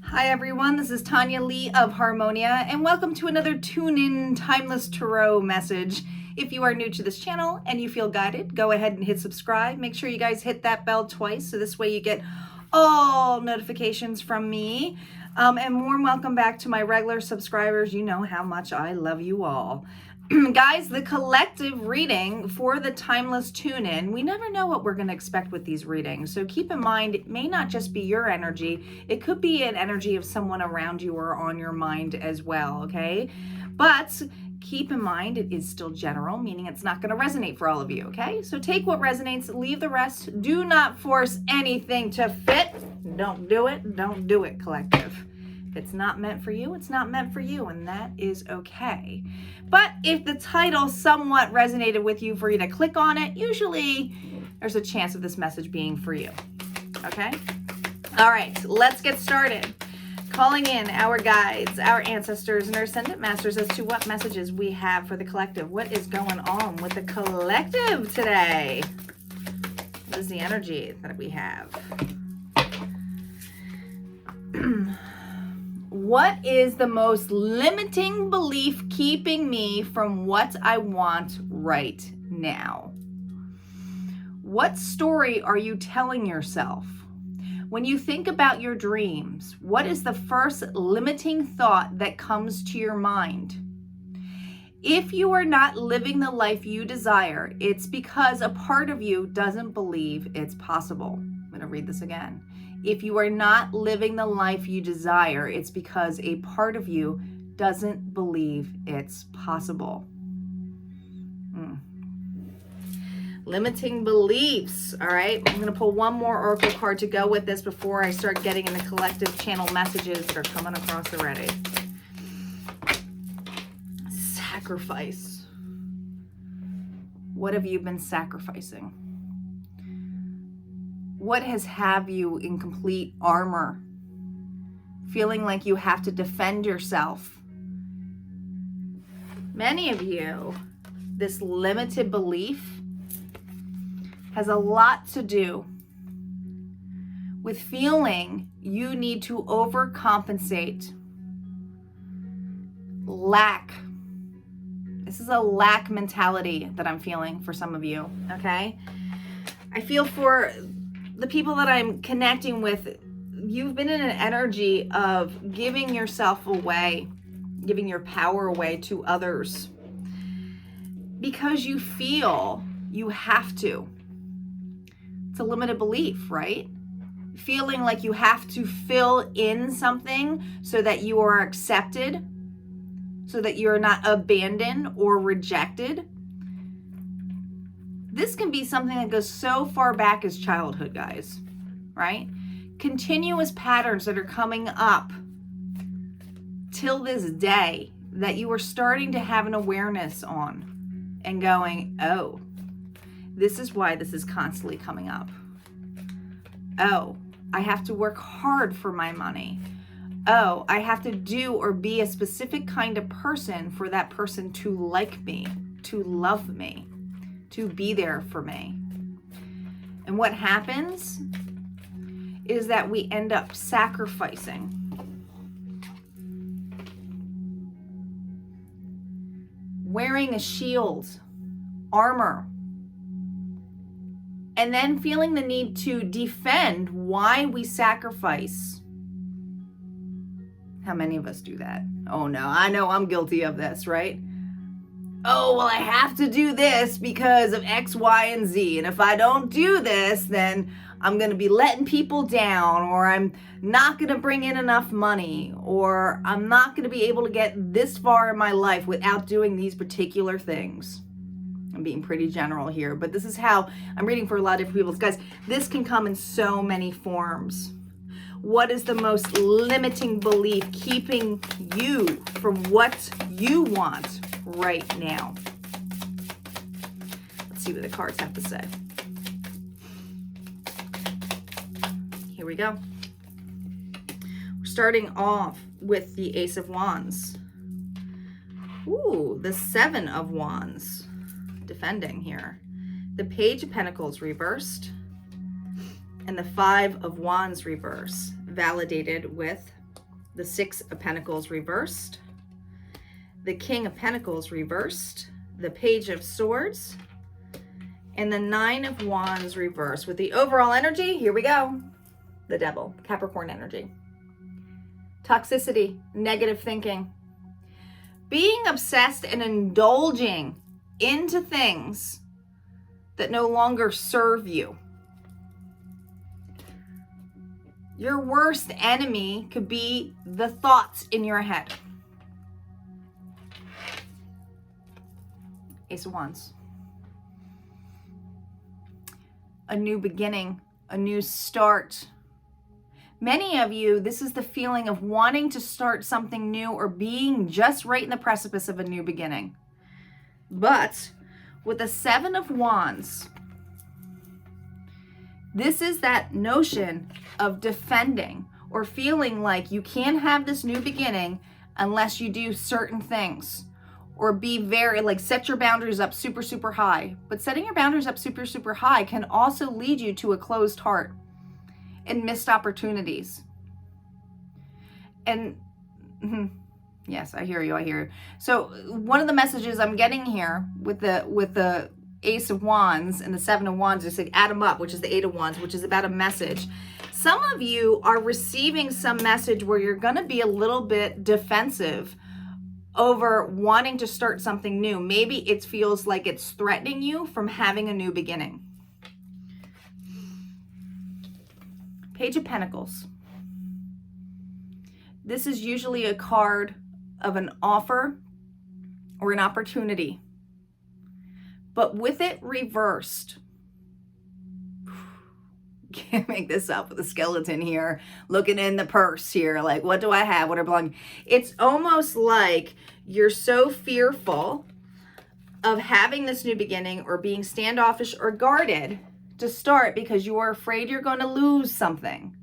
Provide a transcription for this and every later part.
Hi everyone, this is Tanya Lee of Harmonia, and welcome to another Tune-In Timeless Tarot message. If you are new to this channel and you feel guided, go ahead and hit subscribe. Make sure you guys hit that bell twice, so this way you get all notifications from me. And warm welcome back to my regular subscribers. You know how much I love you all. Guys, the collective reading for the Timeless Tune-In, we never know what we're going to expect with these readings. So keep in mind, it may not just be your energy. It could be an energy of someone around you or on your mind as well, okay? But keep in mind, it is still general, meaning it's not going to resonate for all of you, okay? So take what resonates, leave the rest. Do not force anything to fit. Don't do it. Don't do it, collective. If it's not meant for you, it's not meant for you, and that is okay. But if the title somewhat resonated with you, for you to click on it, usually there's a chance of this message being for you, okay? All right, let's get started. Calling in our guides, our ancestors, and our ascendant masters as to what messages we have for the collective. What is going on with the collective today? What is the energy that we have? What is the most limiting belief keeping me from what I want right now? What story are you telling yourself? When you think about your dreams, what is the first limiting thought that comes to your mind? If you are not living the life you desire, it's because a part of you doesn't believe it's possible. I'm going to read this again. If you are not living the life you desire, it's because a part of you doesn't believe it's possible. Limiting beliefs. All right, I'm going to pull one more oracle card to go with this before I start getting in the collective channel messages that are coming across already. Sacrifice. What have you been sacrificing? What has have you in complete armor, feeling like you have to defend yourself? Many of you, this limited belief has a lot to do with feeling you need to overcompensate. Lack. This is a lack mentality that I'm feeling for some of you, okay? I feel for the people that I'm connecting with, you've been in an energy of giving yourself away, giving your power away to others because you feel you have to. It's a limited belief, right? Feeling like you have to fill in something so that you are accepted, so that you're not abandoned or rejected. This can be something that goes so far back as childhood, guys, right? Continuous patterns that are coming up till this day that you are starting to have an awareness on and going, oh, this is why this is constantly coming up. Oh, I have to work hard for my money. Oh, I have to do or be a specific kind of person for that person to like me, to love me, to be there for me. And what happens is that we end up sacrificing. Wearing a shield, armor, and then feeling the need to defend why we sacrifice. How many of us do that? Oh no, I know I'm guilty of this, right? Oh, well, I have to do this because of X, Y, and Z. And if I don't do this, then I'm going to be letting people down, or I'm not going to bring in enough money, or I'm not going to be able to get this far in my life without doing these particular things. I'm being pretty general here, but this is how I'm reading for a lot of different people. Guys, this can come in so many forms. What is the most limiting belief keeping you from what you want right now? Let's see what the cards have to say. Here we go. We're starting off with the Ace of Wands. Ooh, the Seven of Wands. Defending here. The Page of Pentacles reversed. And the Five of Wands reverse. Validated with the Six of Pentacles reversed, the King of Pentacles reversed, the Page of Swords, and the Nine of Wands reversed. With the overall energy, here we go. The Devil, Capricorn energy. Toxicity, negative thinking. Being obsessed and indulging into things that no longer serve you. Your worst enemy could be the thoughts in your head. Ace of Wands. A new beginning, a new start. Many of you, this is the feeling of wanting to start something new or being just right in the precipice of a new beginning. But with the Seven of Wands, this is that notion of defending or feeling like you can't have this new beginning unless you do certain things. Or be very, like, set your boundaries up super, super high. But setting your boundaries up super, super high can also lead you to a closed heart and missed opportunities. And yes, I hear you, I hear you. So one of the messages I'm getting here with the Ace of Wands and the Seven of Wands is like add them up, which is the Eight of Wands, which is about a message. Some of you are receiving some message where you're going to be a little bit defensive over wanting to start something new. Maybe it feels like it's threatening you from having a new beginning. Page of Pentacles. This is usually a card of an offer or an opportunity. But with it reversed, can't make this up with a skeleton here, looking in the purse here, like, what do I have? What are belonging? It's almost like you're so fearful of having this new beginning or being standoffish or guarded to start because you are afraid you're going to lose something.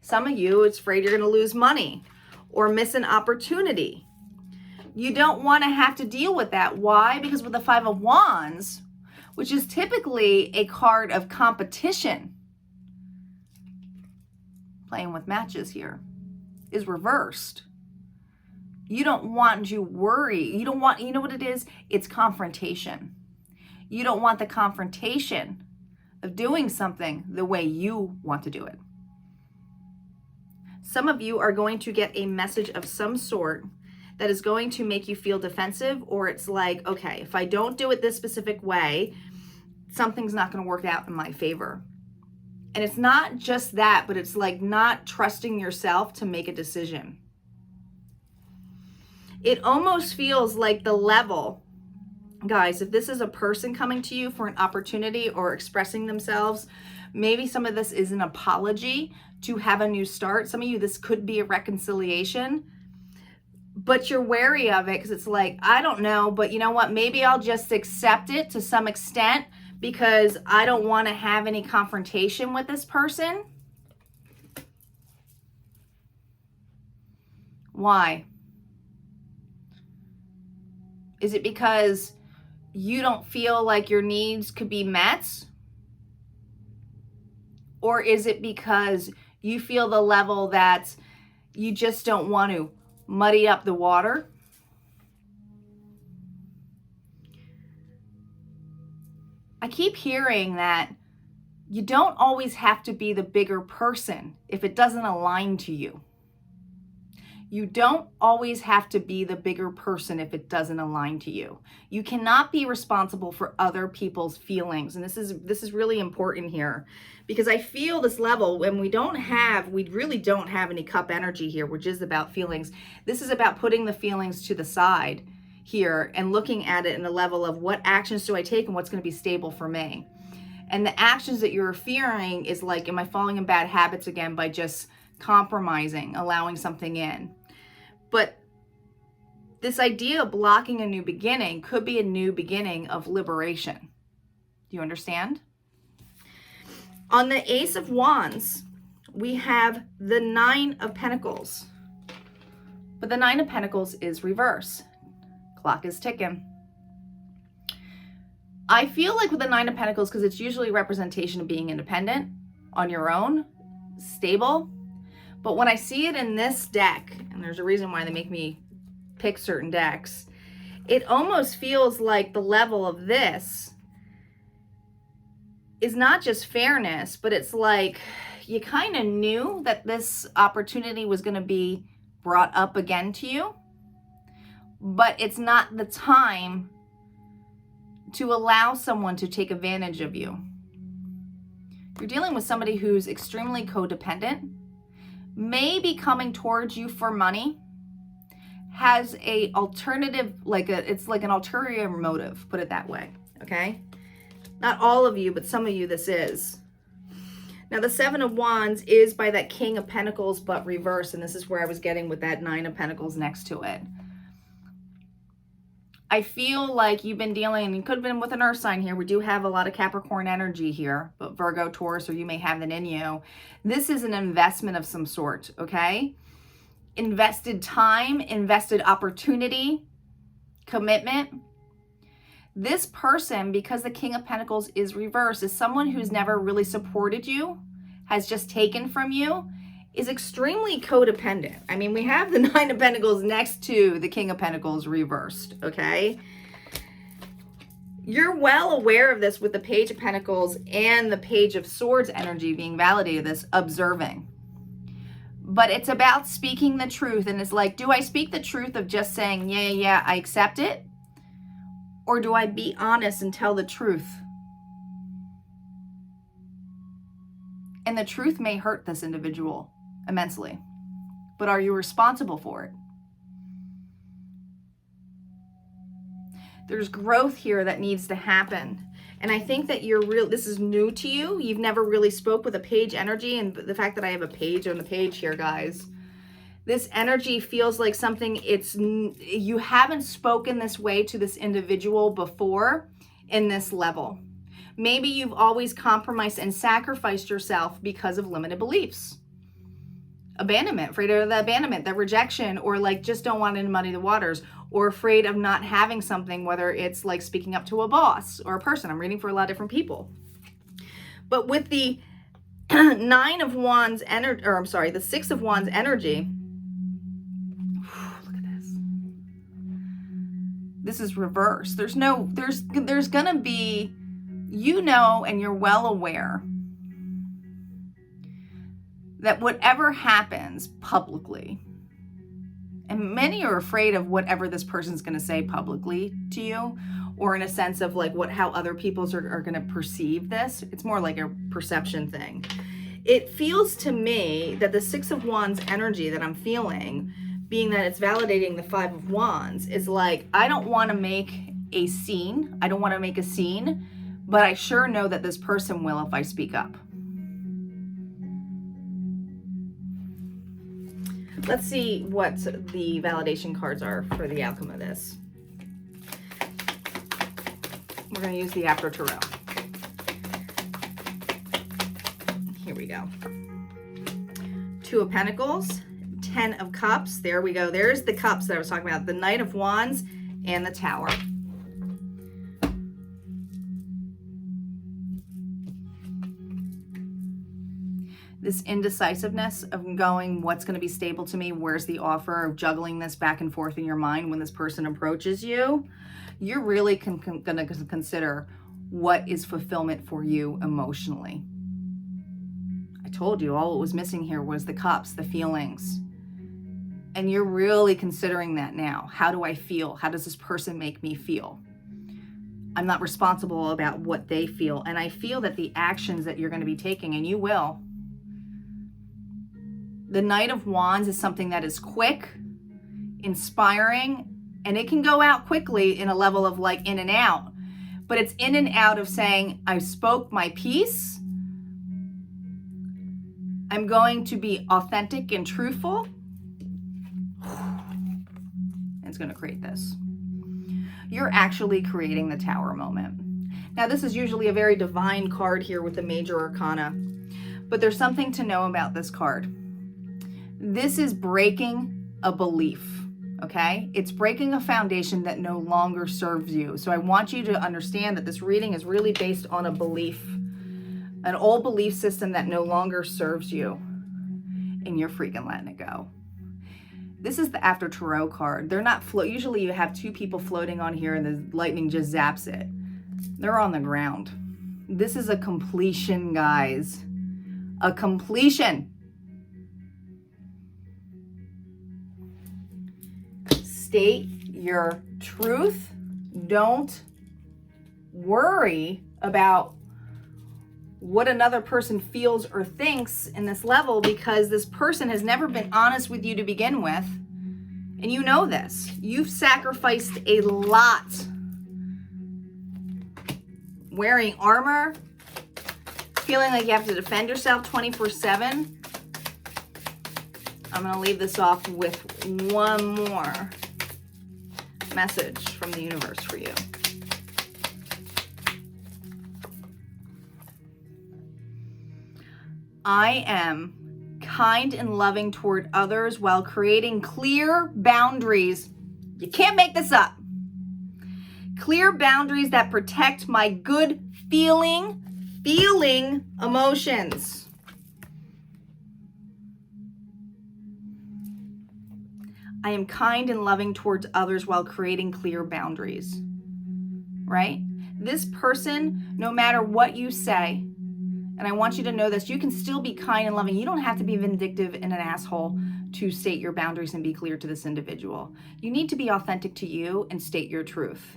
Some of you, it's afraid you're going to lose money or miss an opportunity. You don't want to have to deal with that. Why? Because with the Five of Wands, which is typically a card of competition, playing with matches here, is reversed. You don't want to worry. You don't want, you know what it is? It's confrontation. You don't want the confrontation of doing something the way you want to do it. Some of you are going to get a message of some sort that is going to make you feel defensive, or it's like, okay, if I don't do it this specific way, something's not going to work out in my favor. And it's not just that, but it's like not trusting yourself to make a decision. It almost feels like the level, guys, if this is a person coming to you for an opportunity or expressing themselves, maybe some of this is an apology to have a new start. Some of you, this could be a reconciliation, but you're wary of it because it's like, I don't know, but you know what? Maybe I'll just accept it to some extent because I don't want to have any confrontation with this person. Why? Is it because you don't feel like your needs could be met? Or is it because you feel the level that you just don't want to muddy up the water? I keep hearing that you don't always have to be the bigger person if it doesn't align to you. You don't always have to be the bigger person if it doesn't align to you. You cannot be responsible for other people's feelings. And this is really important here, because I feel this level when we really don't have any cup energy here, which is about feelings. This is about putting the feelings to the side here and looking at it in the level of what actions do I take and what's going to be stable for me. And the actions that you're fearing is like, am I falling in bad habits again by just compromising, allowing something in? But this idea of blocking a new beginning could be a new beginning of liberation. Do you understand? On the Ace of Wands, we have the Nine of Pentacles. But the Nine of Pentacles is reverse. Clock is ticking. I feel like with the Nine of Pentacles, because it's usually a representation of being independent, on your own, stable. But when I see it in this deck, and there's a reason why they make me pick certain decks, it almost feels like the level of this is not just fairness, but it's like you kind of knew that this opportunity was going to be brought up again to you, but it's not the time to allow someone to take advantage of you. You're dealing with somebody who's extremely codependent, may be coming towards you for money, has a alternative, it's like an ulterior motive, put it that way, okay? Not all of you, but some of you this is. Now the Seven of Wands is by that King of Pentacles, but reverse, and this is where I was getting with that Nine of Pentacles next to it. I feel like you've been dealing, and you could have been with an earth sign here. We do have a lot of Capricorn energy here, but Virgo, Taurus, or you may have that in you. This is an investment of some sort, okay? Invested time, invested opportunity, commitment. This person, because the King of Pentacles is reversed, is someone who's never really supported you, has just taken from you, is extremely codependent. I mean, we have the Nine of Pentacles next to the King of Pentacles reversed, okay? You're well aware of this with the Page of Pentacles and the Page of Swords energy being validated, this observing. But it's about speaking the truth, and it's like, do I speak the truth of just saying, yeah, I accept it? Or do I be honest and tell the truth? And the truth may hurt this individual immensely, but are you responsible for it? There's growth here that needs to happen. And I think that this is new to you. You've never really spoke with a page energy, and the fact that I have a page on the page here, guys, this energy feels like something you haven't spoken this way to this individual before in this level. Maybe you've always compromised and sacrificed yourself because of limited beliefs. Abandonment, afraid of the abandonment, the rejection, or like just don't want to muddy the waters, or afraid of not having something, whether it's like speaking up to a boss or a person. I'm reading for a lot of different people. But with the Nine of Wands energy, or I'm sorry, the Six of Wands energy, look at this. This is reversed. There's gonna be, and you're well aware that whatever happens publicly, and many are afraid of whatever this person's going to say publicly to you, or in a sense of like how other people are going to perceive this. It's more like a perception thing. It feels to me that the Six of Wands energy that I'm feeling, being that it's validating the Five of Wands, is like, I don't want to make a scene. I don't want to make a scene, but I sure know that this person will if I speak up. Let's see what the validation cards are for the outcome of this. We're going to use the After Tarot. Here we go. Two of Pentacles, Ten of Cups. There we go. There's the cups that I was talking about. The Knight of Wands and the Tower. This indecisiveness of going, what's going to be stable to me? Where's the offer? Of juggling this back and forth in your mind when this person approaches you. You're really going to consider what is fulfillment for you emotionally. I told you all it was missing here was the cups, the feelings. And you're really considering that now. How do I feel? How does this person make me feel? I'm not responsible about what they feel. And I feel that the actions that you're going to be taking, and you will. The Knight of Wands is something that is quick, inspiring, and it can go out quickly in a level of like in and out. But it's in and out of saying, I spoke my piece. I'm going to be authentic and truthful. It's going to create this. You're actually creating the Tower moment. Now, this is usually a very divine card here with the Major Arcana, but there's something to know about this card. This is breaking a belief, okay? It's breaking a foundation that no longer serves you. So I want you to understand that this reading is really based on a belief, an old belief system that no longer serves you, and you're freaking letting it go. This is the after tarot card. They're not usually you have two people floating on here and the lightning just zaps it. They're on the ground. This is a completion, guys. A completion. State your truth. Don't worry about what another person feels or thinks in this level, because this person has never been honest with you to begin with. And you know this. You've sacrificed a lot. Wearing armor, feeling like you have to defend yourself 24/7. I'm going to leave this off with one more message from the universe for you. I am kind and loving toward others while creating clear boundaries. You can't make this up. Clear boundaries that protect my good feeling emotions. I am kind and loving towards others while creating clear boundaries. Right? This person, no matter what you say, and I want you to know this, you can still be kind and loving. You don't have to be vindictive and an asshole to state your boundaries and be clear to this individual. You need to be authentic to you and state your truth.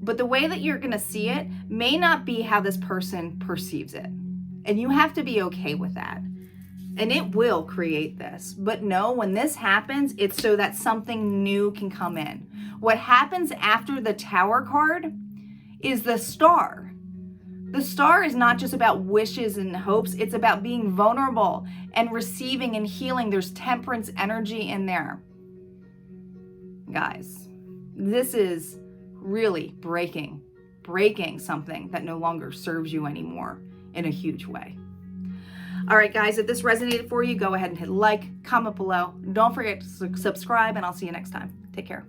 But the way that you're going to see it may not be how this person perceives it. And you have to be okay with that. And it will create this. But no, when this happens, it's so that something new can come in. What happens after the Tower card is the Star. The Star is not just about wishes and hopes. It's about being vulnerable and receiving and healing. There's temperance energy in there. Guys, this is really breaking something that no longer serves you anymore in a huge way. All right, guys, if this resonated for you, go ahead and hit like, comment below. Don't forget to subscribe, and I'll see you next time. Take care.